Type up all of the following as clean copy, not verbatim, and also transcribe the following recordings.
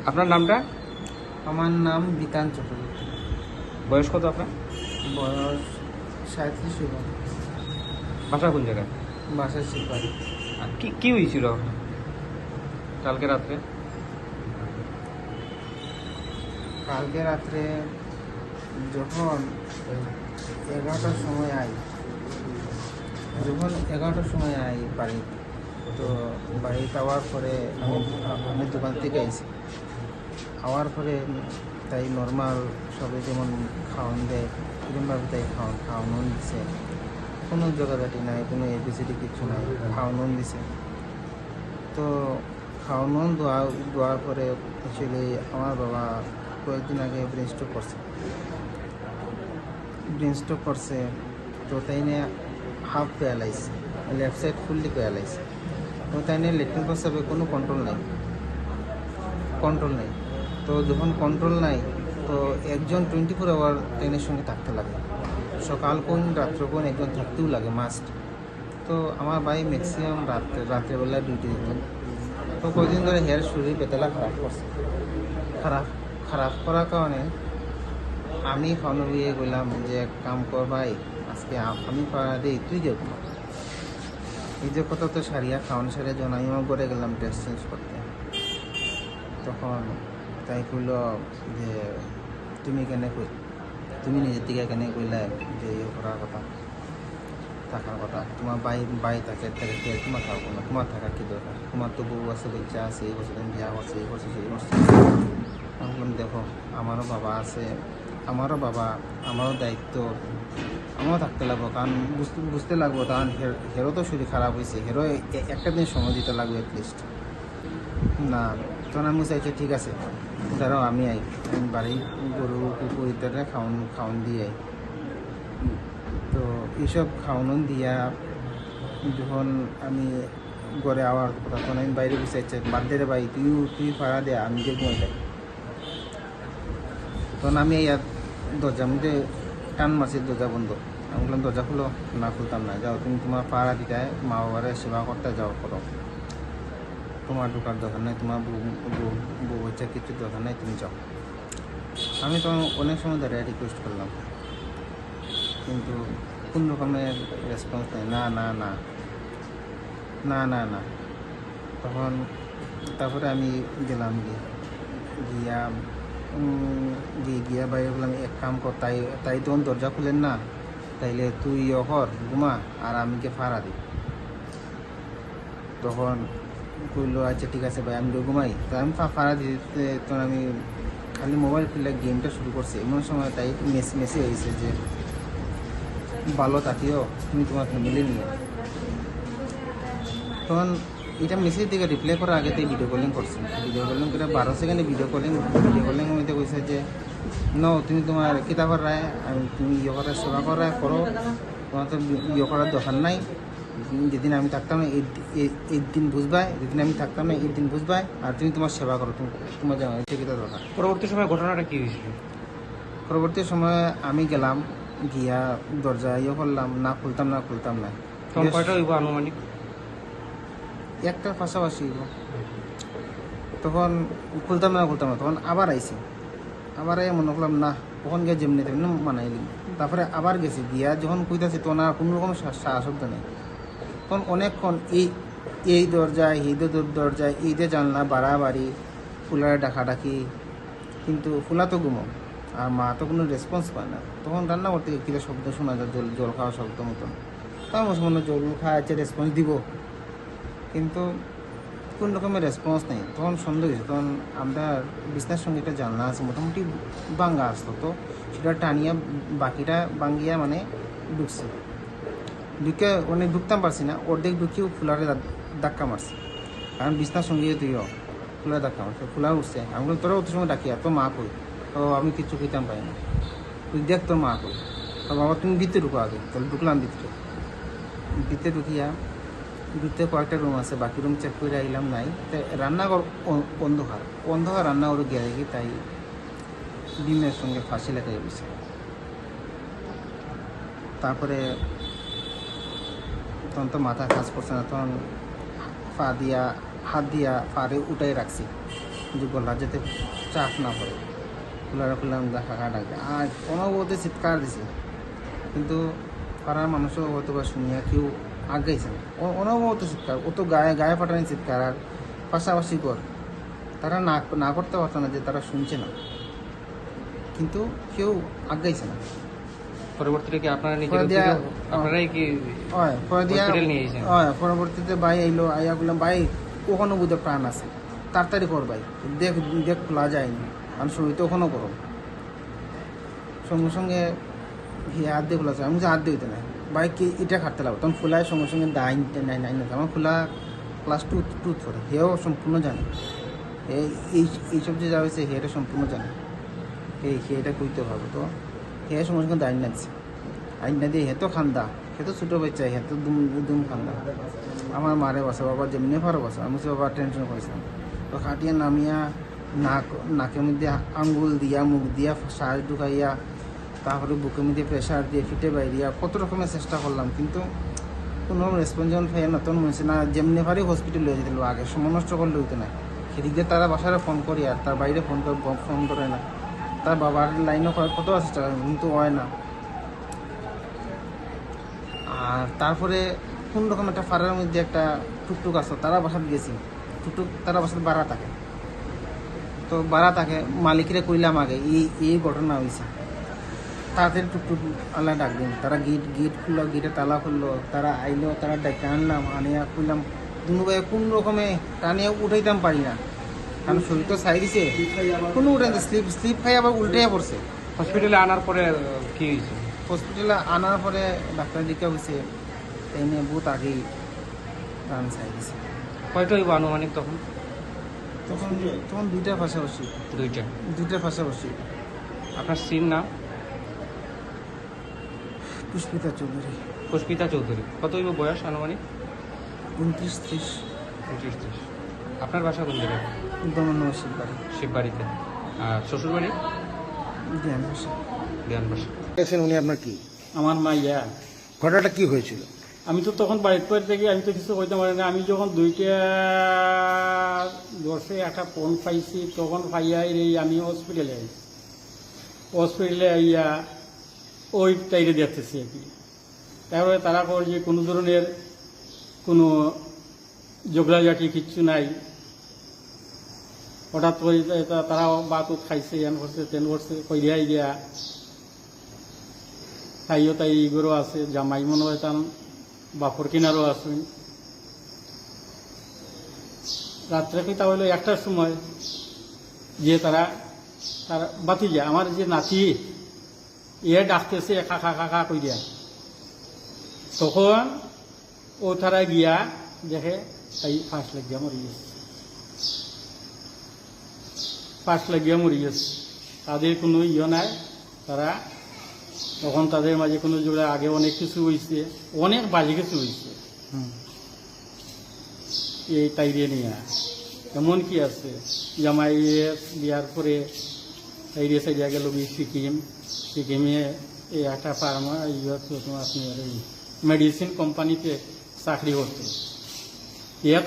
আপনার নামটা? আমার নাম বিতান চক্রবর্তী। বয়স কত আপনার? বয়স 37 হলো। বাসা কোন জায়গায়? বাসায় শিপাই। আর কি কি হয়েছিল কালকে রাত্রে? কালকে রাত্রে যখন 11টার সময় বাড়ি, তো বাড়িতে আওয়ার পরে আমি দোকান থেকে আইছি। আওয়ার পরে তাই নর্মাল সবে যেমন খাওয়ান দেয় এরকমভাবে তাই খাওয়ানো দিছে। কোনো জোগাড়াটি নাই, কোনো এবিসিডি কিছু নাই, খাওয়ানো দিছে। তো খাওয়ানো দেওয়ার পরে অ্যাকচুয়ালি আমার বাবা কয়েকদিন আগে ব্রেন স্ট্রোক করছে। তো তাই নিয়ে half paralyse, left side fully paralyse. তো তাই নিয়ে লেট্রিন প্রস্রাবে কোনো কন্ট্রোল নেই। তো যখন কন্ট্রোল নাই, তো একজন 24 আওয়ার ট্রেনের সঙ্গে থাকতে লাগে। সকাল কোন রাত্র কোন একজন থাকতেও লাগে মাস্ট। তো আমার ভাই ম্যাক্সিমাম রাত্রেবেলা ডিউটি দিত। তো কয়েকদিন ধরে হেয়ার শরীর বেতলা খারাপ করার কারণে আমি খাওয়ানো বিয়ে করলাম যে এক কাম কর ভাই, আজকে আমি পাড়া দিই, তুই যাও। এই যে কথা তো সারিয়া খাওয়ানো সারিয়া যখন আমি আমার ঘরে গেলাম ড্রেস চেঞ্জ করতে, তখন তাই কইল যে তুমি নিজের থেকে কেন কইলে যে ইয়ে করার কথা, থাকার কথা, তোমার বাই থাকে তোমার থাকবো না, তোমার থাকার কি দরকার, তোমার তো বউ আছে, বাচ্চা আছে, এই বছর বিয়া করছে, এই করছে, সেই করছে। আমি বললাম দেখো, আমারও বাবা আছে, আমারও দায়িত্ব, আমারও থাকতে লাগবো, কারণ বুঝতে লাগবো, কারণ হেরো তো শরীর খারাপ হয়েছে, হেরো একটা দিন সময় দিতে লাগবে অ্যাটলিস্ট না। তখন আমি চাইছি ঠিক আছে দাঁড়াও, আমি বাড়ি গরু কুকুর ইত্যাদি খাওয়ান দিয়ে তো এইসব খাওয়ানো দিয়া যখন আমি ঘরে আওয়ার কথা, তখন আমি বাইরে বসে চাই বাদ দে রে ভাই, তুই ভাড়া দে, আমি যে ঘুমাই যাই। তখন আমি দরজার মধ্যে টান মারছি, দরজা বন্ধ। আমি বললাম দরজা খুলো, না খুলতাম না, যাও তুমি তোমার পাড়া দিতে মা বাবার সেবা করতে যাও, করো, তোমার ঢোকার দরকার নাই, তোমার বউ বাচ্চা কিছু দরকার নাই, তুমি যাও। আমি তো অনেক সময় দাঁড়িয়ে রিকোয়েস্ট করলাম, কিন্তু কোন রকমের রেসপন্স নেই, না না না না না না। তখন তারপরে আমি গেলাম গিয়া বাইরে বললাম এক কাম কর, তাই তখন দরজা খুলেন না, তাইলে তুই কর ঘুমা আর আমিকে ফাড়া দিই। তখন কইলো আচ্ছা ঠিক আছে ভাই, আমি ঘুমাই। তো আমি ফাড়া দিতে তখন আমি খালি মোবাইল খুলে গেমটা শুরু করছি। এমন সময় তাই মেসে হয়েছে যে ভালো থাকিও, তুমি তোমার ফ্যামিলি নিয়ে। তখন এটা মেসেজ থেকে রিপ্লাই করার আগে থেকে ভিডিও কলিং করছি। ভিডিও কলিং করে 12 সেকেন্ডে ভিডিও কলিং মধ্যে কইছে যে তুমি তোমার কিতা করায়, তুমি ইয়ে করার সেবা করায় করো, তোমার তো ইয়ে করার দরকার নাই। যেদিন আমি থাকতাম না এই দিন বুঝবাই, যেদিন আমি থাকতাম না এই দিন বুঝবাই, আর তুমি তোমার সেবা করো, তোমার জানা কিতা দরকার। পরবর্তী সময় ঘটনাটা কি হয়েছিল? পরবর্তী সময়ে আমি গেলাম, গিয়া দরজা ইয়ে করলাম, না খুলতাম না। তখন কয়টা হইব আনুমানিক? একটার পাশাপাশি তখন খুলতাম না, তখন আবার আইছি। আবার মনে করলাম না, তখন গিয়ে যেমনি তেমনি মানাইলি। তারপরে আবার গেছি, গিয়া যখন কইতাছি তখন আর কোনো রকম সাহসব্দ নেই। তখন অনেকক্ষণ এই দরজায় দরজায় এই যে জানলা বাড়াবাড়ি, ফুলারে ডাকাডাকি, কিন্তু ফুলা তো ঘুমো আর মা তো কোনো রেসপন্স পায় না। তখন রান্না করতে কিটা শব্দ শোনা যায়, জল খাওয়া শব্দ মতন। তখন মনে জল খাওয়া আছে, রেসপন্স দিব, কিন্তু কোন রকমের রেসপন্স নেই। তখন সন্দেহ হয়েছে। তখন আমরা বিছনার সঙ্গে একটা জানলা আছে, মোটামুটি ভাঙ্গা আসতো, তো সেটা টানিয়া বাকিটা ভাঙ্গিয়া মানে ঢুকছে। ঢুকে ঢুকতাম পারছি না, অর্ধেক ঢুকিয়েও ফুলারে ধাক্কা মারছে, কারণ বিছনার সঙ্গে তুইও ফুলারে ধাক্কা মারছে, ফুলা উঠছে। আমি বলি তোরা অত সময় ডাকিয়া তোর মা কই? তো আমি কিছু কইতাম পাই না, তুই দেখ তোর মা কই। তো বাবা তুমি ভিতরে ঢুকো আগে। তাহলে ঢুকলাম ভিতরে ঢুকিয়া ভিতরে কয়েকটা রুম আছে, বাকি রুম চেক করে আইলাম, নাই। তাই রান্নাঘর অন্ধকার রান্নাঘর গিয়ে দেখি তাই ডিমের সঙ্গে ফাঁসি লেখাই গেছে। তারপরে তখন তো মাথা কাজ করছে না, তখন হাত দিয়া পারে উঠাই রাখছি। যে গলা যাতে চাপ না পড়ে, খুললাম কাকা ডাকে, আর কোনো বলতে চিৎকার দিছে, কিন্তু পাড়ার মানুষও হয়তো বা শুনিয়া কেউ আগাইছে না, অনবরত চিৎকার, ও তো গায়ে গায়ে ফাটানি চিৎকার, আর পাশাপাশি কর, তারা না করতে পারতো না যে তারা শুনছে না, কিন্তু কেউ আগাইছে না। পরবর্তীতে কি আপনারা পরে দিয়া আপনারাই কি হয় পরে দিয়া হসপিটাল নিয়ে গেছেন? হয় পরবর্তীতে ভাই আইলো, আইয়া বললাম ভাই কখনো বুঝে প্রাণ আছে, তাড়াতাড়ি কর ভাই, দেখ দেখ খোলা যায়নি, আমি শরীর তো ওখানেও করো, সঙ্গে সঙ্গে হাত দিয়ে খোলা যায়, আমি হাত দিয়ে না ভাই কি এটা খাটতে লাগবে, তখন খোলায় সঙ্গে সঙ্গে দাইন নাই নাই না, আমার খোলা ক্লাস টু করে, হেও সম্পূর্ণ জানে, এইসব যে যা হয়েছে হেটা সম্পূর্ণ জানে, এটা কইতে হবে, তো হে সঙ্গে সঙ্গে দাইন নাচ্ছে, আইন না দিয়ে হে তো খান্দা, হে তো ছোটো বাচ্চা, হে তো দুম খান্দা, আমার মারে বসে, বাবা যেমনি পারো বসে, আমি বাবা টেনশন করেছিলাম, তো খাটিয়া নামিয়া নাকের মধ্যে আঙ্গুল দিয়া, মুখ দিয়া শ্বাস ঢুকাইয়া, তারপরে বুকের মধ্যে প্রেশার দিয়ে ফিটে বাইরিয়া কত রকমের চেষ্টা করলাম, কিন্তু কোনো রেসপন্স যখন পাই না, তখন মনে হচ্ছে না যেমনি পারি হসপিটাল লিয়ে যেতে, আগে সময় নষ্ট করলে হইতো না, সেদিক দিয়ে তারা বাসারে ফোন করি, আর তার বাইরে ফোন করে না, তার বাবার লাইনও কত চেষ্টা করে, কিন্তু হয় না। আর তারপরে কোন রকম একটা ফাড়ার মধ্যে একটা টুকটুক আছে, তারা বাসাত গেছি, টুকটুক তারা বাসাত বাড়া থাকে, তো বাড়া থাকে মালিকরে কইলাম আগে এই ঘটনা হয়েছে, তাড়াতাড়ি টুকটুক আল্লাহ ডাক দিন, তারা গেট খুললো, গেটে তালা খুললো, তারা আইলো, তারা ডেকে আনলাম, আনিয়া খুললাম, দুনু ভাই কোন রকমে টানিয়ে উঠাইতাম পারি না, কারণ শরীর তো ছাই দিছে, কোনো উঠাই স্লিপ খাই আবার উল্টাইয়া পড়ছে। হসপিটালে আনার পরে কি হয়েছে? হসপিটালে আনার পরে ডাক্তার দিকে হয়েছে, তাই নিয়ে বহুত আগেই প্রাণ ছাই দিছে। কয়টা হইব আনুমানিক তখন? তখন দুইটার পাশাপাশি। দুইটার পাশাপাশি। আপনার স্ত্রীর নাম? পুষ্পিতা চৌধুরী। পুষ্পিতা চৌধুরী। কত হইব বয়স আনুমানিক? 29-30। 29-30। আপনার বাসা কোন জায়গায়? দমননগর শিববাড়ি। শিববাড়িতে। আর শ্বশুর বাড়ি? ধ্যান বাসা। ধ্যান বাসা। উনি আপনার কি? আমার মাইয়া। ঘটনাটা কি হয়েছিল? আমি তো তখন বাড়ির পর থেকে আমি তো কিছু কইতে পারি না। আমি যখন 2টা 10-এ একটা ফোন পাইছি, তখন পাইয়াই আমি হসপিটালে আইছি। হসপিটালে আইয়া ওই টাইরে দেখতেছি আর কি। তারপরে তারা কর যে কোনো ধরনের কোনো ঝগড়াঝাটি কিচ্ছু নাই। হঠাৎ করে তারা বাত খাইছে, এন করছে তেন করছে, কইয়াই দিয়া তাইও তাই ইগরও আছে, জামাই মনে হয় তার বাপর কিনারও আছে। রাত্রে পিতা হইল 1টার সময়, যে তারা বাতিজা আমার যে নাতি ডাকতেছে কাকা কাকা কই দিয়া, তখন ও তারা গিয়া দেখে তাই ফাঁস লাগিয়া মরি গেছে। ফাঁস লাগিয়া মরি গেছে। তাদের কোনো নাই, তারা তখন তাদের মাঝে কোনো জোড়া, আগে অনেক কিছু হয়েছে, অনেক বাজে কিছু হয়েছে এই তাইরে নিয়ে। এমন কি আছে, জামাই বিয়ার পরে তাইরে সাইডে গেল সিকিমে এই একটা ফার্মা আপনার এই মেডিসিন কোম্পানিতে চাকরি করতো।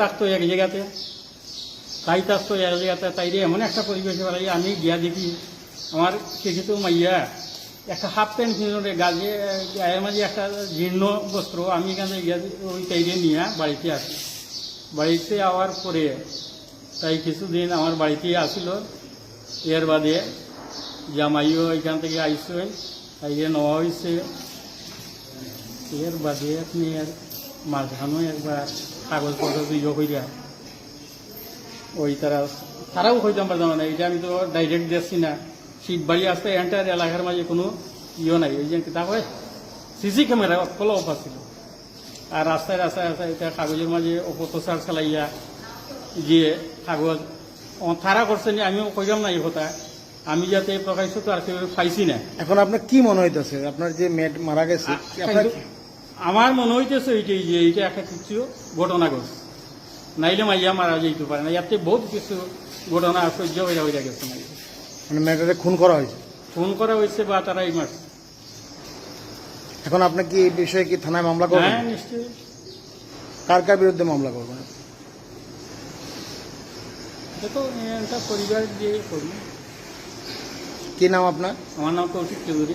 থাকতো এক জায়গাতে, তাই থাকতো এক জায়গাতে, তাইরে এমন একটা পরিবেশে বাড়াই আমি গিয়া দেখি আমার শিক্ষিত মাইয়া একটা হাফ প্যান্ট কিনে গাছে গায়ের মাঝে একটা জীর্ণ বস্ত্র, আমি এখানে ওই তাইরে নিয়ে বাড়িতে আসি। বাড়িতে আওয়ার পরে তাই কিছুদিন আমার বাড়িতে আসিল। এর বাদে জামাইও এখান থেকে আইসে, তাইরে নেওয়া হয়েছে। এর বাদে আপনি মাঝখানেও একবার কাগজপত্র ইয়ে কইরা ওই তারাও হইতাম পারতাম না। এটা আমি তো ডাইরেক্ট দেখছি না, শিববাড়ি আসতে এন্টার এলাকার মাঝে কোনো ইয়ে নাই। ওই যে তারপরে সিসি ক্যামেরা কল অফ ছিল, আর রাস্তায় রাস্তায় রাস্তায় এটা কাগজের মাঝে অপপ্রচার চালাইয়া যে কাগজ তারা করছে নি, আমিও কইলাম না এই কথা। আমি যাতে প্রকাশ্য তো আর কেউ পাইছি না। এখন আপনার কি মনে হইতেছে, আপনার যে মেয়েট মারা গেছে? আমার মনে হইতেছে এইটাই যে এইটা একটা কিছু ঘটনা ঘটছে, নাইলে মাইয়া মারা যেতে পারে না। ইয়াতে বহুত কিছু ঘটনা সহ্য হইয়া গেছে। মানে মেয়েটাকে খুন করা হয়েছে? ফোন করা হয়েছে বা তারাই মারছে। এখন আপনি কি এই বিষয়ে কি থানায় মামলা করবেন? হ্যাঁ, নিশ্চয়ই। কার কার বিরুদ্ধে মামলা করবেন? তো এটা পরিবার দিয়ে করি। কি নাম আপনার? আমার নাম কৌশিক চৌধুরী।